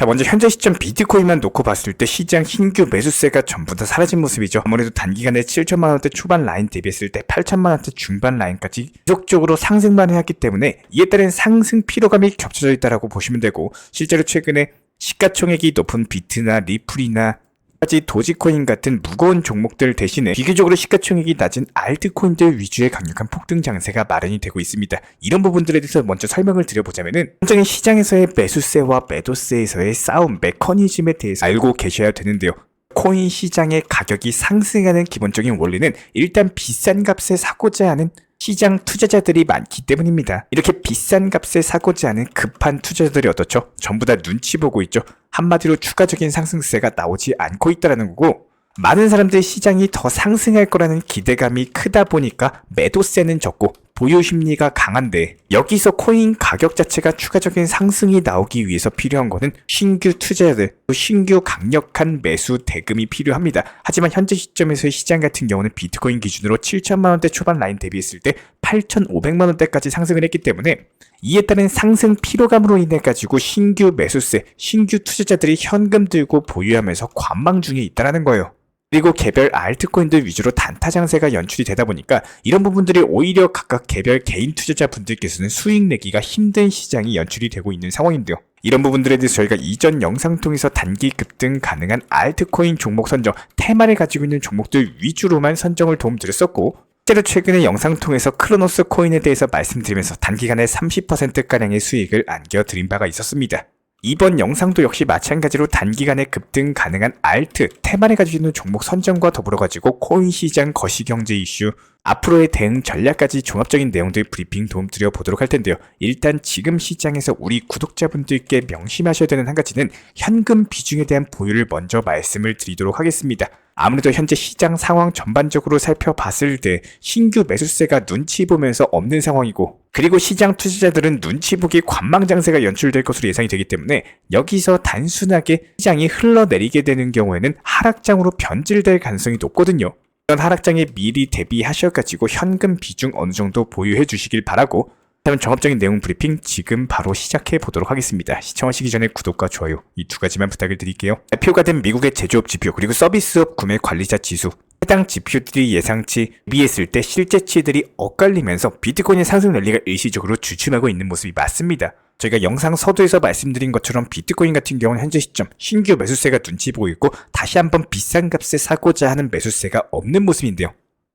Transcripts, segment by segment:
자, 먼저 현재 시점 비트코인만 놓고 봤을 때 시장 신규 매수세가 전부 다 사라진 모습이죠. 아무래도 단기간에 7천만원대 초반 라인 대비했을 때 8천만원대 중반 라인까지 지속적으로 상승만 해왔기 때문에 이에 따른 상승 피로감이 겹쳐져 있다고 보시면 되고, 실제로 최근에 시가총액이 높은 비트나 리플이나 까지 도지코인 같은 무거운 종목들 대신에 비교적으로 시가총액이 낮은 알트코인들 위주의 강력한 폭등 장세가 마련이 되고 있습니다. 이런 부분들에 대해서 먼저 설명을 드려보자면은, 현장의 시장에서의 매수세와 매도세에서의 싸움 메커니즘에 대해서 알고 계셔야 되는데요. 코인 시장의 가격이 상승하는 기본적인 원리는 일단 비싼 값에 사고자 하는 시장 투자자들이 많기 때문입니다. 이렇게 비싼 값에 사고자 하는 급한 투자자들이 어떻죠? 전부 다 눈치 보고 있죠. 한마디로 추가적인 상승세가 나오지 않고 있다는 거고, 많은 사람들이 시장이 더 상승할 거라는 기대감이 크다 보니까 매도세는 적고 보유 심리가 강한데, 여기서 코인 가격 자체가 추가적인 상승이 나오기 위해서 필요한 거는 신규 투자자들, 신규 강력한 매수 대금이 필요합니다. 하지만 현재 시점에서의 시장 같은 경우는 비트코인 기준으로 7천만원대 초반 라인 대비했을 때 8,500만원대까지 상승을 했기 때문에, 이에 따른 상승 피로감으로 인해 가지고 신규 매수세, 신규 투자자들이 현금 들고 보유하면서 관망 중에 있다는 거예요. 그리고 개별 알트코인들 위주로 단타 장세가 연출이 되다 보니까 이런 부분들이 오히려 각각 개별 개인 투자자분들께서는 수익 내기가 힘든 시장이 연출이 되고 있는 상황인데요. 이런 부분들에 대해서 저희가 이전 영상 통해서 단기 급등 가능한 알트코인 종목 선정, 테마를 가지고 있는 종목들 위주로만 선정을 도움드렸었고, 실제로 최근에 영상 통해서 크로노스 코인에 대해서 말씀드리면서 단기간에 30%가량의 수익을 안겨드린 바가 있었습니다. 이번 영상도 역시 마찬가지로 단기간에 급등 가능한 알트, 테마를 가지고 있는 종목 선정과 더불어 가지고 코인 시장 거시경제 이슈, 앞으로의 대응 전략까지 종합적인 내용들 브리핑 도움 드려보도록 할 텐데요. 일단 지금 시장에서 우리 구독자분들께 명심하셔야 되는 한 가지는 현금 비중에 대한 보유를 먼저 말씀을 드리도록 하겠습니다. 아무래도 현재 시장 상황 전반적으로 살펴봤을 때 신규 매수세가 눈치 보면서 없는 상황이고, 그리고 시장 투자자들은 눈치 보기 관망 장세가 연출될 것으로 예상이 되기 때문에 여기서 단순하게 시장이 흘러내리게 되는 경우에는 하락장으로 변질될 가능성이 높거든요. 이런 하락장에 미리 대비하셔가지고 현금 비중 어느 정도 보유해 주시길 바라고, 그다음 종합적인 내용 브리핑 지금 바로 시작해 보도록 하겠습니다. 시청하시기 전에 구독과 좋아요 이 두 가지만 부탁을 드릴게요. 발표가 된 미국의 제조업 지표 그리고 서비스업 구매 관리자 지수, 해당 지표들이 예상치 대비했을 때 실제치들이 엇갈리면서 비트코인의 상승 랠리가 일시적으로 주춤하고 있는 모습이 맞습니다. 저희가 영상 서두에서 말씀드린 것처럼 비트코인 같은 경우는 현재 시점 신규 매수세가 눈치 보고 있고, 다시 한번 비싼 값에 사고자 하는 매수세가 없는 모습인데요.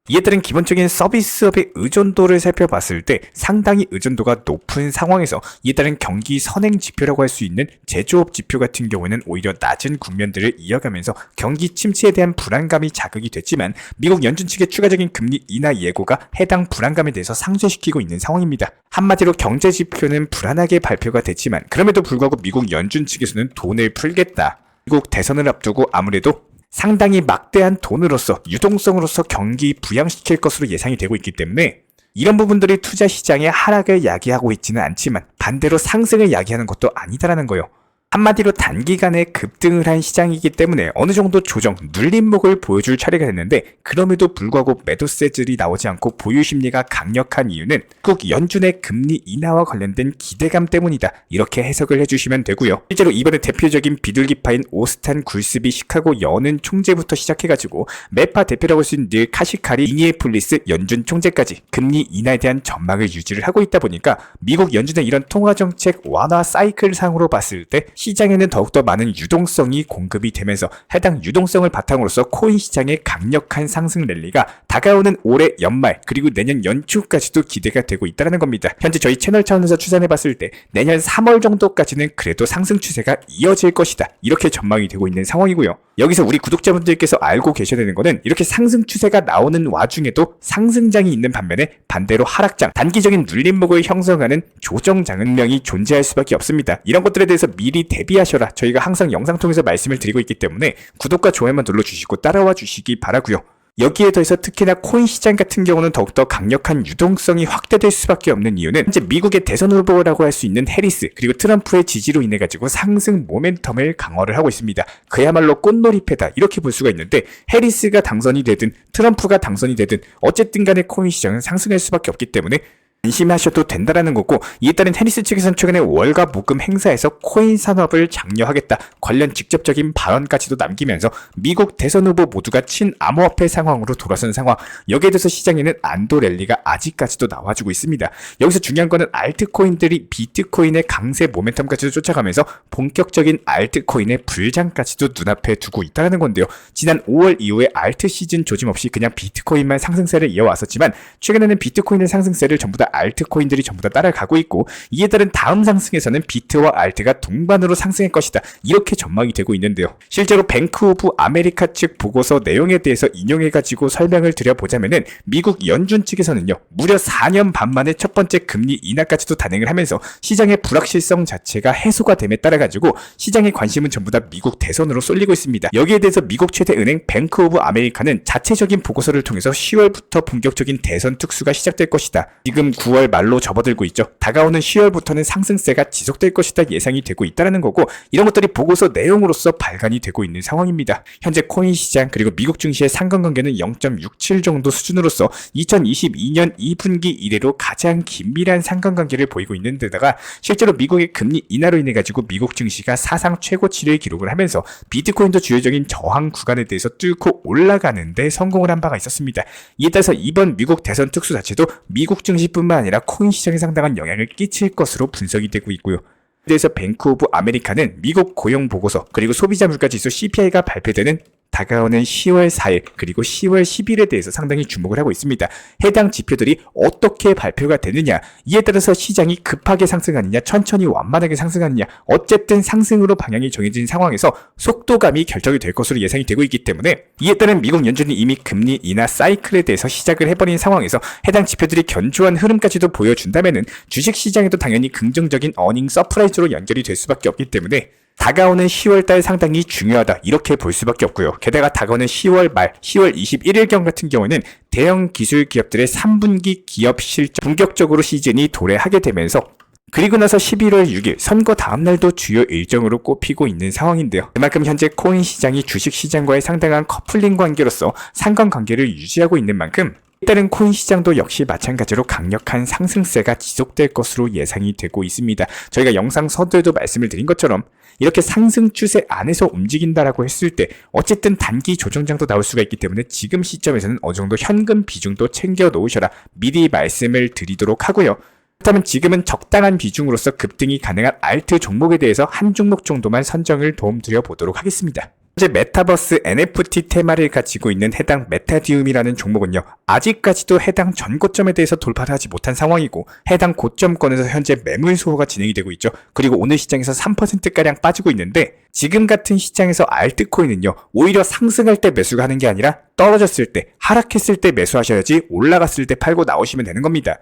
이에 따른 기본적인 서비스업의 의존도를 살펴봤을 때 상당히 의존도가 높은 상황에서 이에 따른 경기 선행 지표라고 할 수 있는 제조업 지표 같은 경우에는 오히려 낮은 국면들을 이어가면서 경기 침체에 대한 불안감이 자극이 됐지만, 미국 연준 측의 추가적인 금리 인하 예고가 해당 불안감에 대해서 상쇄시키고 있는 상황입니다. 한마디로 경제 지표는 불안하게 발표가 됐지만, 그럼에도 불구하고 미국 연준 측에서는 돈을 풀겠다, 미국 대선을 앞두고 아무래도 상당히 막대한 돈으로서 유동성으로서 경기 부양시킬 것으로 예상이 되고 있기 때문에 이런 부분들이 투자 시장의 하락을 야기하고 있지는 않지만 반대로 상승을 야기하는 것도 아니다라는 거예요. 한마디로 단기간에 급등을 한 시장이기 때문에 어느 정도 조정, 눌림목을 보여줄 차례가 됐는데, 그럼에도 불구하고 매도세들이 나오지 않고 보유 심리가 강력한 이유는 꼭 연준의 금리 인하와 관련된 기대감 때문이다, 이렇게 해석을 해주시면 되고요. 실제로 이번에 대표적인 비둘기파인 오스탄 굴스비 시카고 연은 총재부터 시작해가지고 매파 대표라고 할 수 있는 닐 카시카리 미니애폴리스 연준 총재까지 금리 인하에 대한 전망을 유지를 하고 있다 보니까 미국 연준의 이런 통화정책 완화 사이클 상으로 봤을 때 시장에는 더욱더 많은 유동성이 공급이 되면서 해당 유동성을 바탕으로서 코인 시장의 강력한 상승 랠리가 다가오는 올해 연말 그리고 내년 연초까지도 기대가 되고 있다는 겁니다. 현재 저희 채널 차원에서 추산해봤을 때 내년 3월 정도까지는 그래도 상승 추세가 이어질 것이다, 이렇게 전망이 되고 있는 상황이고요. 여기서 우리 구독자분들께서 알고 계셔야 되는 거는, 이렇게 상승 추세가 나오는 와중에도 상승장이 있는 반면에 반대로 하락장, 단기적인 눌림목을 형성하는 조정장은 분명히 존재할 수밖에 없습니다. 이런 것들에 대해서 미리 대비하셔라, 저희가 항상 영상 통해서 말씀을 드리고 있기 때문에 구독과 좋아요만 눌러주시고 따라와 주시기 바라고요. 여기에 더해서 특히나 코인 시장 같은 경우는 더욱더 강력한 유동성이 확대될 수밖에 없는 이유는 현재 미국의 대선 후보라고 할 수 있는 해리스 그리고 트럼프의 지지로 인해 가지고 상승 모멘텀을 강화를 하고 있습니다. 그야말로 꽃놀이패다, 이렇게 볼 수가 있는데, 해리스가 당선이 되든 트럼프가 당선이 되든 어쨌든 간에 코인 시장은 상승할 수밖에 없기 때문에 안심하셔도 된다라는 거고, 이에 따른 테니스 측에서는 최근에 월가 모금 행사에서 코인 산업을 장려하겠다 관련 직접적인 발언까지도 남기면서 미국 대선 후보 모두가 친암호화폐 상황으로 돌아선 상황, 여기에 대해서 시장에는 안도 랠리가 아직까지도 나와주고 있습니다. 여기서 중요한 거는 알트코인들이 비트코인의 강세 모멘텀까지도 쫓아가면서 본격적인 알트코인의 불장까지도 눈앞에 두고 있다는 건데요. 지난 5월 이후에 알트 시즌 조짐없이 그냥 비트코인만 상승세를 이어왔었지만 최근에는 비트코인의 상승세를 전부 다 알트코인들이 전부 다 따라가고 있고, 이에 따른 다음 상승에서는 비트와 알트가 동반으로 상승할 것이다, 이렇게 전망이 되고 있는데요. 실제로 뱅크 오브 아메리카 측 보고서 내용에 대해서 인용해가지고 설명을 드려보자면은 미국 연준 측에서는요, 무려 4년 반 만에 첫 번째 금리 인하까지도 단행을 하면서 시장의 불확실성 자체가 해소가 됨에 따라가지고 시장의 관심은 전부 다 미국 대선으로 쏠리고 있습니다. 여기에 대해서 미국 최대 은행 뱅크 오브 아메리카는 자체적인 보고서를 통해서 10월부터 본격적인 대선 특수가 시작될 것이다, 지금 9월 말로 접어들고 있죠. 다가오는 10월부터는 상승세가 지속될 것이다 예상이 되고 있다는 거고, 이런 것들이 보고서 내용으로서 발간이 되고 있는 상황입니다. 현재 코인 시장 그리고 미국 증시의 상관관계는 0.67 정도 수준으로서 2022년 2분기 이래로 가장 긴밀한 상관관계를 보이고 있는 데다가 실제로 미국의 금리 인하로 인해 가지고 미국 증시가 사상 최고치를 기록을 하면서 비트코인도 주요적인 저항 구간에 대해서 뚫고 올라가는데 성공을 한 바가 있었습니다. 이에 따라서 이번 미국 대선 특수 자체도 미국 증시뿐만 아니라 코인 시장에 상당한 영향을 끼칠 것으로 분석이 되고 있고요. 그래서 뱅크 오브 아메리카는 미국 고용 보고서 그리고 소비자 물가 지수 CPI가 발표되는 다가오는 10월 4일 그리고 10월 10일에 대해서 상당히 주목을 하고 있습니다. 해당 지표들이 어떻게 발표가 되느냐, 이에 따라서 시장이 급하게 상승하느냐 천천히 완만하게 상승하느냐, 어쨌든 상승으로 방향이 정해진 상황에서 속도감이 결정이 될 것으로 예상이 되고 있기 때문에, 이에 따른 미국 연준이 이미 금리 인하 사이클에 대해서 시작을 해버린 상황에서 해당 지표들이 견조한 흐름까지도 보여준다면은 주식시장에도 당연히 긍정적인 어닝 서프라이즈로 연결이 될 수밖에 없기 때문에 다가오는 10월달 상당히 중요하다, 이렇게 볼 수밖에 없고요. 게다가 다가오는 10월 말 10월 21일경 같은 경우에는 대형 기술 기업들의 3분기 기업 실적 본격적으로 시즌이 도래하게 되면서, 그리고 나서 11월 6일 선거 다음날도 주요 일정으로 꼽히고 있는 상황인데요. 그만큼 현재 코인 시장이 주식 시장과의 상당한 커플링 관계로서 상관관계를 유지하고 있는 만큼 다른 코인 시장도 역시 마찬가지로 강력한 상승세가 지속될 것으로 예상이 되고 있습니다. 저희가 영상 서두에도 말씀을 드린 것처럼 이렇게 상승 추세 안에서 움직인다라고 했을 때 어쨌든 단기 조정장도 나올 수가 있기 때문에 지금 시점에서는 어느 정도 현금 비중도 챙겨 놓으셔라, 미리 말씀을 드리도록 하고요. 그렇다면 지금은 적당한 비중으로서 급등이 가능한 알트 종목에 대해서 한 종목 정도만 선정을 도움드려 보도록 하겠습니다. 현재 메타버스 NFT 테마를 가지고 있는 해당 메타디움이라는 종목은요, 아직까지도 해당 전고점에 대해서 돌파를 하지 못한 상황이고 해당 고점권에서 현재 매물 소호가 진행이 되고 있죠. 그리고 오늘 시장에서 3%가량 빠지고 있는데, 지금 같은 시장에서 알트코인은요, 오히려 상승할 때 매수가 하는 게 아니라 떨어졌을 때, 하락했을 때 매수하셔야지 올라갔을 때 팔고 나오시면 되는 겁니다.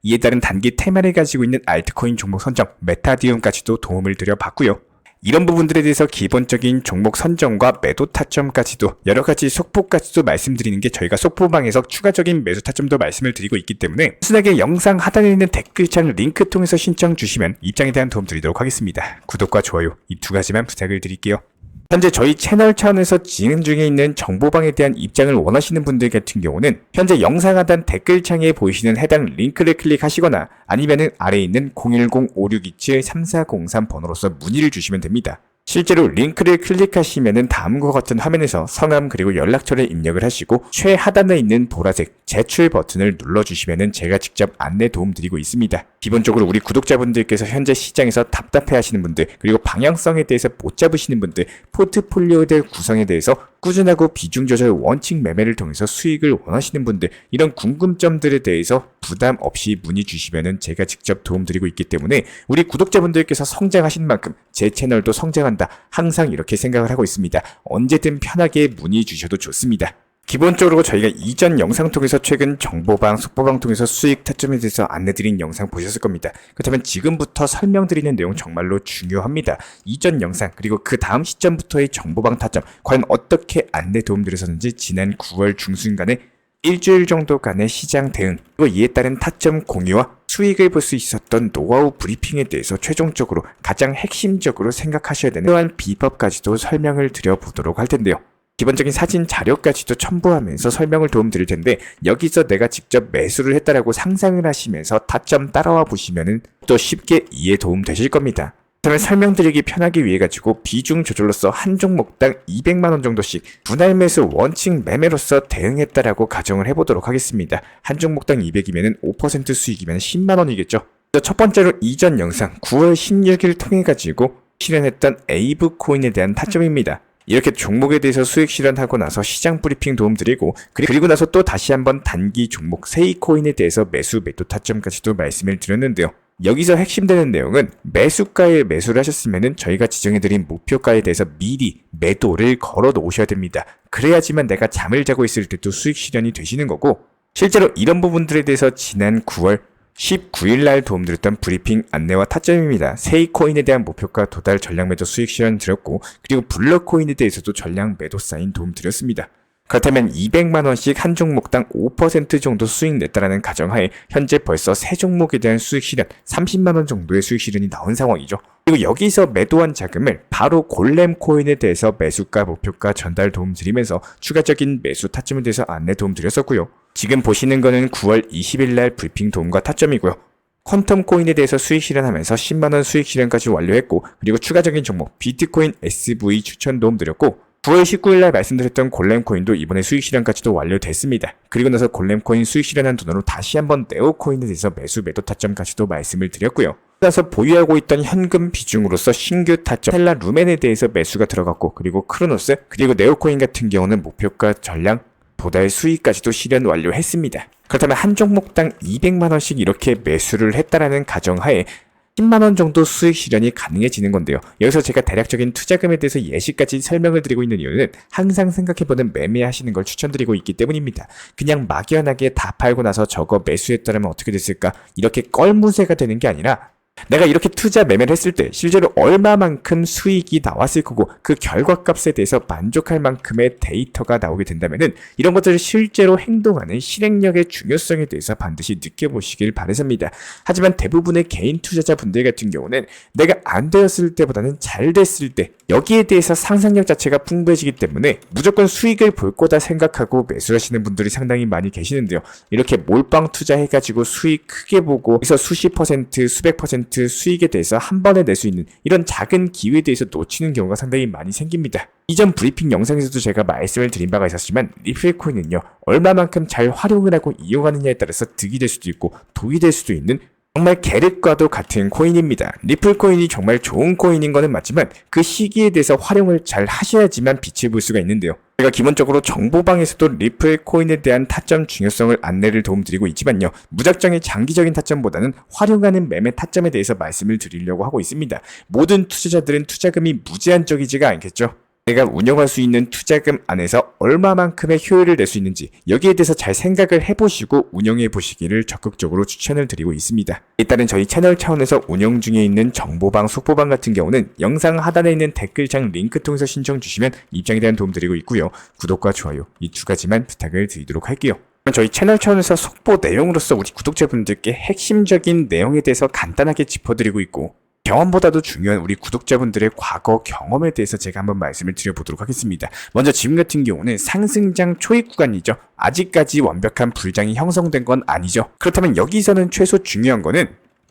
이에 따른 단기 테마를 가지고 있는 알트코인 종목 선정 메타디움까지도 도움을 드려봤고요. 이런 부분들에 대해서 기본적인 종목 선정과 매도 타점까지도 여러가지 속보까지도 말씀드리는 게 저희가 속보방에서 추가적인 매수 타점도 말씀을 드리고 있기 때문에 순하게 영상 하단에 있는 댓글창 링크 통해서 신청 주시면 입장에 대한 도움 드리도록 하겠습니다. 구독과 좋아요 이 두 가지만 부탁을 드릴게요. 현재 저희 채널 차원에서 진행 중에 있는 정보방에 대한 입장을 원하시는 분들 같은 경우는 현재 영상 하단 댓글창에 보이시는 해당 링크를 클릭하시거나 아니면은 아래에 있는 010-5627-3403 번호로서 문의를 주시면 됩니다. 실제로 링크를 클릭하시면은 다음과 같은 화면에서 성함 그리고 연락처를 입력을 하시고 최하단에 있는 보라색 제출 버튼을 눌러주시면은 제가 직접 안내 도움 드리고 있습니다. 기본적으로 우리 구독자분들께서 현재 시장에서 답답해 하시는 분들, 그리고 방향성에 대해서 못 잡으시는 분들, 포트폴리오들 구성에 대해서 꾸준하고 비중 조절 원칙 매매를 통해서 수익을 원하시는 분들, 이런 궁금점들에 대해서 부담 없이 문의 주시면은 제가 직접 도움 드리고 있기 때문에 우리 구독자분들께서 성장하신 만큼 제 채널도 성장한다, 항상 이렇게 생각을 하고 있습니다. 언제든 편하게 문의 주셔도 좋습니다. 기본적으로 저희가 이전 영상 통해서 최근 정보방, 속보방 통해서 수익 타점에 대해서 안내드린 영상 보셨을 겁니다. 그렇다면 지금부터 설명드리는 내용 정말로 중요합니다. 이전 영상 그리고 그 다음 시점부터의 정보방 타점 과연 어떻게 안내 도움드렸었는지 지난 9월 중순간에 일주일 정도간의 시장 대응 그리고 이에 따른 타점 공유와 수익을 볼 수 있었던 노하우 브리핑에 대해서 최종적으로 가장 핵심적으로 생각하셔야 되는 또한 비법까지도 설명을 드려보도록 할 텐데요. 기본적인 사진 자료까지도 첨부하면서 설명을 도움드릴 텐데 여기서 내가 직접 매수를 했다라고 상상을 하시면서 타점 따라와 보시면은 또 쉽게 이해 도움 되실 겁니다. 그러면 설명드리기 편하기 위해 가지고 비중 조절로서 한 종목당 200만원 정도씩 분할 매수 원칙 매매로서 대응했다라고 가정을 해보도록 하겠습니다. 한 종목당 200이면 5% 수익이면 10만원이겠죠. 첫 번째로 이전 영상 9월 16일 통해 가지고 실현했던 에이브 코인에 대한 타점입니다. 이렇게 종목에 대해서 수익 실현하고 나서 시장 브리핑 도움드리고 그리고 나서 또 다시 한번 단기 종목 세이코인에 대해서 매수 매도 타점까지도 말씀을 드렸는데요. 여기서 핵심되는 내용은 매수가에 매수를 하셨으면 저희가 지정해드린 목표가에 대해서 미리 매도를 걸어 놓으셔야 됩니다. 그래야지만 내가 잠을 자고 있을 때도 수익 실현이 되시는 거고 실제로 이런 부분들에 대해서 지난 9월 19일 날 도움드렸던 브리핑 안내와 타점입니다. 세이코인에 대한 목표가 도달 전량 매도 수익 실현 드렸고 그리고 블러코인에 대해서도 전량 매도 사인 도움드렸습니다. 그렇다면 200만원씩 한 종목당 5% 정도 수익 냈다라는 가정하에 현재 벌써 세 종목에 대한 수익 실현 30만원 정도의 수익 실현이 나온 상황이죠. 그리고 여기서 매도한 자금을 바로 골렘 코인에 대해서 매수가 목표가 전달 도움드리면서 추가적인 매수 타점에 대해서 안내 도움드렸었고요. 지금 보시는 거는 9월 20일 날 브리핑 도움과 타점이고요. 퀀텀 코인에 대해서 수익 실현하면서 10만원 수익 실현까지 완료했고 그리고 추가적인 종목 비트코인 SV 추천 도움드렸고 9월 19일 날 말씀드렸던 골렘코인도 이번에 수익 실현까지도 완료됐습니다. 그리고 나서 골렘코인 수익 실현한 돈으로 다시 한번 네오코인에 대해서 매수 매도 타점까지도 말씀을 드렸고요. 그래서 보유하고 있던 현금 비중으로서 신규 타점 텔라 루멘에 대해서 매수가 들어갔고 그리고 크로노스 그리고 네오코인 같은 경우는 목표가 전량 도달 수익까지도 실현 완료했습니다. 그렇다면 한 종목당 200만원씩 이렇게 매수를 했다라는 가정하에 10만원 정도 수익 실현이 가능해지는 건데요. 여기서 제가 대략적인 투자금에 대해서 예시까지 설명을 드리고 있는 이유는 항상 생각해보는 매매하시는 걸 추천드리고 있기 때문입니다. 그냥 막연하게 다 팔고 나서 저거 매수했다면 어떻게 됐을까? 이렇게 껄무새가 되는 게 아니라 내가 이렇게 투자 매매를 했을 때 실제로 얼마만큼 수익이 나왔을 거고 그 결과값에 대해서 만족할 만큼의 데이터가 나오게 된다면은 이런 것들을 실제로 행동하는 실행력의 중요성에 대해서 반드시 느껴보시길 바라십니다. 하지만 대부분의 개인 투자자분들 같은 경우는 내가 안 되었을 때보다는 잘 됐을 때 여기에 대해서 상상력 자체가 풍부해지기 때문에 무조건 수익을 볼 거다 생각하고 매수하시는 분들이 상당히 많이 계시는데요. 이렇게 몰빵 투자해가지고 수익 크게 보고 여기서 수십 퍼센트 수백 퍼센트 수익에 대해서 한 번에 낼 수 있는 이런 작은 기회에 대해서 놓치는 경우가 상당히 많이 생깁니다. 이전 브리핑 영상에서도 제가 말씀을 드린 바가 있었지만 리플코인은요 얼마만큼 잘 활용을 하고 이용하느냐에 따라서 득이 될 수도 있고 독이 될 수도 있는 정말 계륵과도 같은 코인입니다. 리플코인이 정말 좋은 코인인 거는 맞지만 그 시기에 대해서 활용을 잘 하셔야지만 빛을 볼 수가 있는데요. 제가 기본적으로 정보방에서도 리플코인에 대한 타점 중요성을 안내를 도움드리고 있지만요. 무작정의 장기적인 타점보다는 활용하는 매매 타점에 대해서 말씀을 드리려고 하고 있습니다. 모든 투자자들은 투자금이 무제한적이지가 않겠죠. 내가 운영할 수 있는 투자금 안에서 얼마만큼의 효율을 낼 수 있는지 여기에 대해서 잘 생각을 해보시고 운영해 보시기를 적극적으로 추천을 드리고 있습니다. 일단은 저희 채널 차원에서 운영 중에 있는 정보방, 속보방 같은 경우는 영상 하단에 있는 댓글창 링크 통해서 신청 주시면 입장에 대한 도움 드리고 있고요. 구독과 좋아요 이 두 가지만 부탁을 드리도록 할게요. 저희 채널 차원에서 속보 내용으로서 우리 구독자분들께 핵심적인 내용에 대해서 간단하게 짚어드리고 있고 경험보다도 중요한 우리 구독자분들의 과거 경험에 대해서 제가 한번 말씀을 드려보도록 하겠습니다. 먼저 지금 같은 경우는 상승장 초입 구간이죠. 아직까지 완벽한 불장이 형성된 건 아니죠. 그렇다면 여기서는 최소 중요한 거는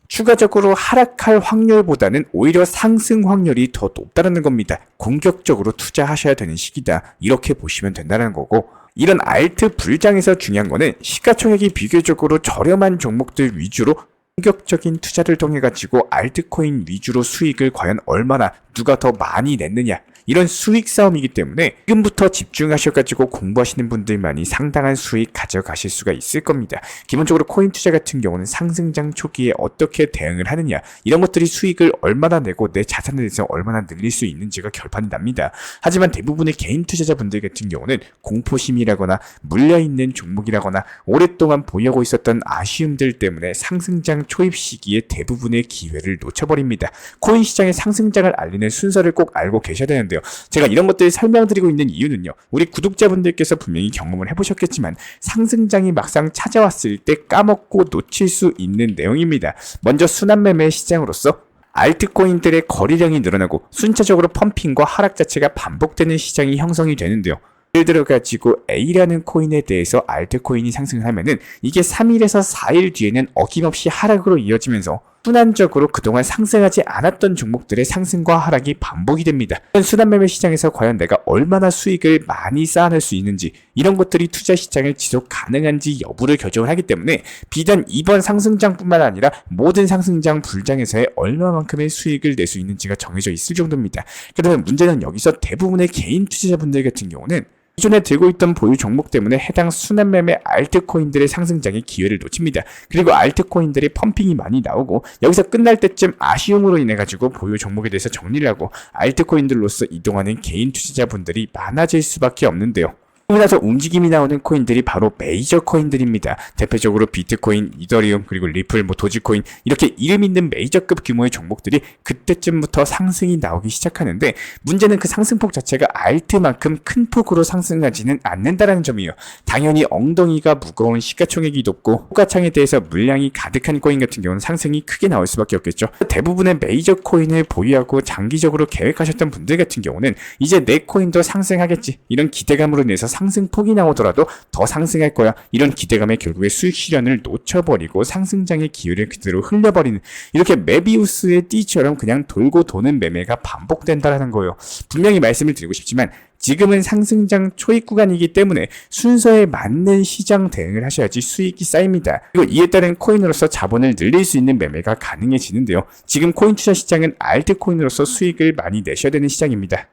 추가적으로 하락할 확률보다는 오히려 상승 확률이 더 높다는 겁니다. 공격적으로 투자하셔야 되는 시기다. 이렇게 보시면 된다는 거고 이런 알트 불장에서 중요한 거는 시가총액이 비교적으로 저렴한 종목들 위주로 공격적인 투자를 통해 가지고 알트코인 위주로 수익을 과연 얼마나 누가 더 많이 냈느냐 이런 수익 싸움이기 때문에 지금부터 집중하셔가지고 공부하시는 분들만이 상당한 수익 가져가실 수가 있을 겁니다. 기본적으로 코인 투자 같은 경우는 상승장 초기에 어떻게 대응을 하느냐 이런 것들이 수익을 얼마나 내고 내 자산에 대해서 얼마나 늘릴 수 있는지가 결판이 납니다. 하지만 대부분의 개인 투자자분들 같은 경우는 공포심이라거나 물려있는 종목이라거나 오랫동안 보유하고 있었던 아쉬움들 때문에 상승장 초입 시기에 대부분의 기회를 놓쳐버립니다. 코인 시장의 상승장을 알리는 순서를 꼭 알고 계셔야 되는데요. 제가 이런 것들을 설명드리고 있는 이유는요. 우리 구독자분들께서 분명히 경험을 해보셨겠지만 상승장이 막상 찾아왔을 때 까먹고 놓칠 수 있는 내용입니다. 먼저 순환매매 시장으로서 알트코인들의 거래량이 늘어나고 순차적으로 펌핑과 하락 자체가 반복되는 시장이 형성이 되는데요. 예를 들어 가지고 A라는 코인에 대해서 알트코인이 상승을 하면은 이게 3일에서 4일 뒤에는 어김없이 하락으로 이어지면서 순환적으로 그동안 상승하지 않았던 종목들의 상승과 하락이 반복이 됩니다. 이런 순환매매 시장에서 과연 내가 얼마나 수익을 많이 쌓아낼 수 있는지, 이런 것들이 투자 시장을 지속 가능한지 여부를 결정을 하기 때문에 비단 이번 상승장뿐만 아니라 모든 상승장 불장에서의 얼마만큼의 수익을 낼 수 있는지가 정해져 있을 정도입니다. 그러면 문제는 여기서 대부분의 개인 투자자분들 같은 경우는 기존에 들고 있던 보유 종목 때문에 해당 순환매매 알트코인들의 상승장의 기회를 놓칩니다. 그리고 알트코인들이 펌핑이 많이 나오고 여기서 끝날 때쯤 아쉬움으로 인해 가지고 보유 종목에 대해서 정리를 하고 알트코인들로서 이동하는 개인 투자자분들이 많아질 수밖에 없는데요. 그러고 나서 움직임이 나오는 코인들이 바로 메이저 코인들입니다. 대표적으로 비트코인, 이더리움, 그리고 리플, 도지코인, 이렇게 이름 있는 메이저급 규모의 종목들이 그때쯤부터 상승이 나오기 시작하는데, 문제는 그 상승폭 자체가 알트만큼 큰 폭으로 상승하지는 않는다는 점이에요. 당연히 엉덩이가 무거운 시가총액이 높고 호가창에 대해서 물량이 가득한 코인 같은 경우는 상승이 크게 나올 수밖에 없겠죠. 대부분의 메이저 코인을 보유하고 장기적으로 계획하셨던 분들 같은 경우는 이제 내 코인도 상승하겠지, 이런 기대감으로 인해서 상승폭이 나오더라도 더 상승할 거야, 이런 기대감에 결국에 수익 실현을 놓쳐버리고 상승장의 기회를 그대로 흘려버리는, 이렇게 메비우스의 띠처럼 그냥 돌고 도는 매매가 반복된다는 거예요. 분명히 말씀을 드리고 싶지만 지금은 상승장 초입 구간이기 때문에 순서에 맞는 시장 대응을 하셔야지 수익이 쌓입니다. 그리고 이에 따른 코인으로서 자본을 늘릴 수 있는 매매가 가능해지는데요. 지금 코인 투자 시장은 알트코인으로서 수익을 많이 내셔야 되는 시장입니다.